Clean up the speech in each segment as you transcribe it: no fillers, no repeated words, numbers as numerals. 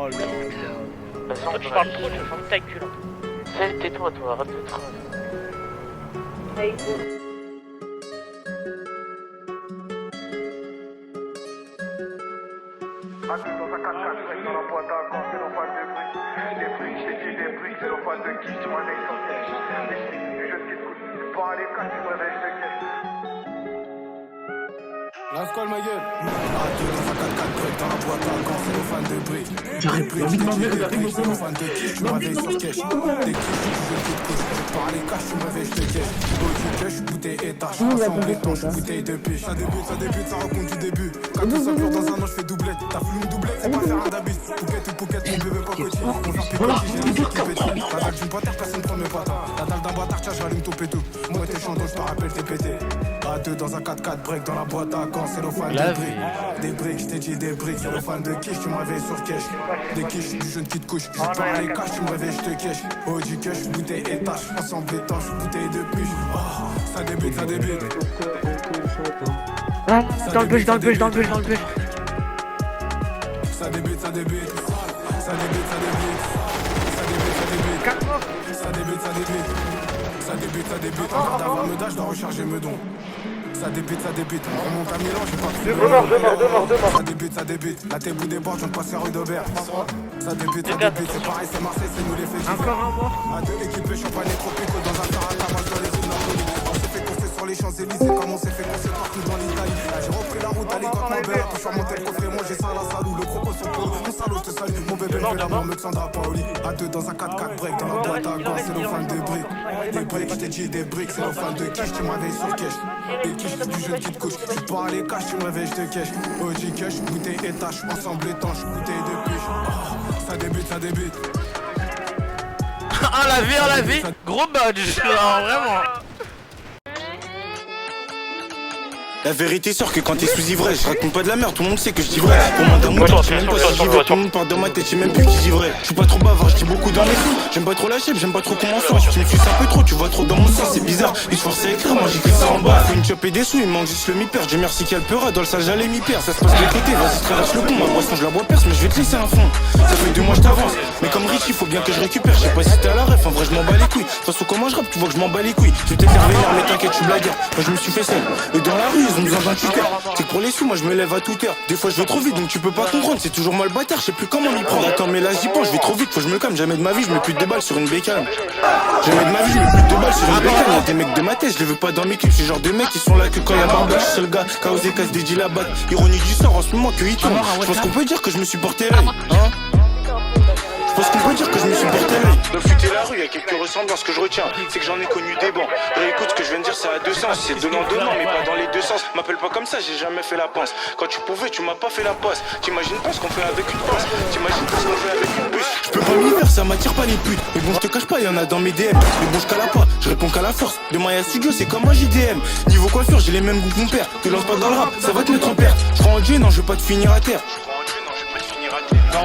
Oh là là. Toi tu parles trop, tu fermes ta gueule. Tais-toi toi, arrête de travailler. Dans un 4x4, break dans la boîte à gants, c'est l'envol de briques. Des briques, j'ai dit des briques, c'est l'envol de qui, tu m'en as sur piège. Les slips du jeu qui te coûte, pas les casses, tu me réveilles, je te caisse. La squale ma gueule. Radio dans un 4x4 break dans la boîte à gants, c'est le fan de briques. J'arrive, j'ai envie de m'emmerder, Des j'arrive briques, c'est le fan de qui, tu me réveilles sur cash. Des quiches, du jeu qui te coûte, par les caches, tu me réveilles, je te caisse. Oh, tu caches, bouteille étage, ensemble étanche, bouteille de piche. Ça débute, ça raconte du début. Quand tout ça dure dans un an, je fais doublette. T'as voulu une doublette, c'est pas faire un dabus. Pouquette ou pouquette, mon bébé cocotier. On vient picoter, j'ai les équipes et tout. La dalle d'une bâtard, personne prend mes patins. La dalle d'un bâtard, tiens, j'allume ton pétou. Moi, t'es chandon, je te rappelle, t'es pété. À deux dans un 4x4 break dans la boîte à gants, c'est le fan de briques. Des briques, je t'ai dit des briques, c'est le fan de quiche, tu me réveilles sur cash. Des quiches, du jeune qui te couche. Je parle les caches, tu me réveilles, je te cache. Oh, du cash, bouteille étage, ensemble étanche, bouteille de puce. Oh, ça débute, ça débute. Dans le bush, dans le bush, dans le bush, dans le bush. Ça débute, ça débute. Ça débute, ça débute. Ça débute, ça débute. Ça débute, ça débute. Ça débute, ça débute. Un quart d'avant me dash, je dois recharger me don. Ça débute, on remonte à Milan, j'ai pas pris de mort. Ça débute, la tête bout des bords, je viens de passer rue d'Aubert. Ça débute, c'est pareil, c'est Marseille, c'est nous les faits. Encore un mort. À deux équipes, champagne et tropico dans un caractère, moi je dois les films Napoli. On s'est fait courser sur les Champs-Élysées, comme on s'est fait courser partout dans l'Italie. J'ai repris la route à l'école, mon bébé, puis je suis remonté le coffret, moi j'ai ça à la salou, le croco sur le mon salaud, je te salue. Mon bébé, je vais l'amour, me Sandra Paoli. À deux dans un 4x4 break, dans la boîte à gants, c'est le fan de briques. Des briques, je t'ai dit des briques, c'est le fan de quiche, tu me réveilles sur cash. Des quiches, du jeune qui te couche. Tu parles les caches, tu me réveilles, je te cache. OG cash, bouteille étanche, ensemble étanche, bouteille de puche. Oh, ça débute. Ah la vie, gros badge, alors, vraiment. La vérité sort que quand t'es sous ivresse, je raconte pas de la merde, tout le monde sait que je dis vrai. Pour moi d'un mouton, je sais même pas si j'y vais. Tout le monde part dans ma tête, je sais même plus qui j'y vrai. Je suis pas trop bavard, je dis beaucoup dans mes films. J'aime pas trop la chèvre, j'aime pas trop comment on sort. Tu me suces un peu trop, tu vois trop dans mon sens, c'est bizarre. Il se force à écrire, moi j'écris ça en bas. Faut une chope et des sous, il manque juste le mi-père. Dieu merci qu'elle pleura, dans le sale j'allais mi-père. Ça se passe de côté, vas-y traverse le pont. Ma boisson je la bois perce, mais je vais te laisser un fond. Ça fait 2 mois je t'avance, mais comme Richie, faut bien que je récupère. Je sais pas si t'es à la ref, en vrai je m'en bats les couilles. De toute façon comment je rappe, tu vois que je m'en bats les couilles. Je vais peut-être faire venir, mais t'inquiète, tu blagues. Moi je me suis fait seul. Et dans la rue, ils ont besoin d'un tuteur. C'est que pour les sous, moi je me lève à toute heure. Des fois je vais trop vite, donc tu peux pas comprendre. C'est toujours moi le bâtard, je sais plus comment m'y prendre. Attends, mais là j'y pense, je vais trop vite, faut que je me calme. Jamais de ma vie, je mets plus de balles sur une bécane. Jamais de ma vie, je mets plus de balles sur une bécane. Y'a des mecs de ma tête, je les veux pas dans mes clips. C'est genre de mecs qui sont là que quand y'a barbecue. C'est le gars qui a osé casse des la batte. Ironie du sort en ce moment que il tourne. Je pense qu'on peut dire que je me suis porté l'œil, hein. Je pense qu'on peut dire que je me suis porté l'œil. De fuiter la rue, y'a quelques ressemblances que je retiens. C'est que j'en ai connu des bancs. Réécoute ce que je viens de dire, ça a 2 sens. C'est donnant, mais pas dans les 2 sens. M'appelle pas comme ça, j'ai jamais fait la pince. Quand tu pouvais, tu m'as pas fait la passe. T'imagines pas ce qu'on fait avec une pince. T'imagines pas ce qu'on fait avec une puce. Je peux pas m'y faire, ça m'attire pas les putes. Mais bon, je te cache pas, y'en a dans mes DM. Mais bon, je cala pas, je réponds qu'à la force. Demain y'a studio, c'est comme moi JDM. Niveau coiffure, j'ai les mêmes goûts que mon père. Te lance pas dans le rap, ça va te mettre en perte. Je crois en Dieu, non, je vais pas te finir à terre.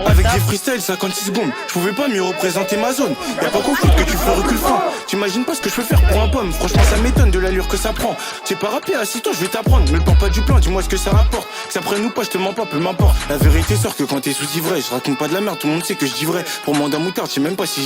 Avec des freestyles 56 secondes, je pouvais pas mieux représenter ma zone. Y'a pas qu'au foot que tu fais recul fin. T'imagines pas ce que je peux faire pour un pomme. Franchement ça m'étonne de l'allure que ça prend. C'est pas rapide, assis-toi je vais t'apprendre. Me parle pas du plan, dis-moi ce que ça rapporte. Que ça prenne ou pas, je te mens pas, peu m'importe. La vérité sort que quand t'es sous ivresse, je raconte pas de la merde, tout le monde sait que je dis vrai. Pour moi d'un moutard, je sais même pas si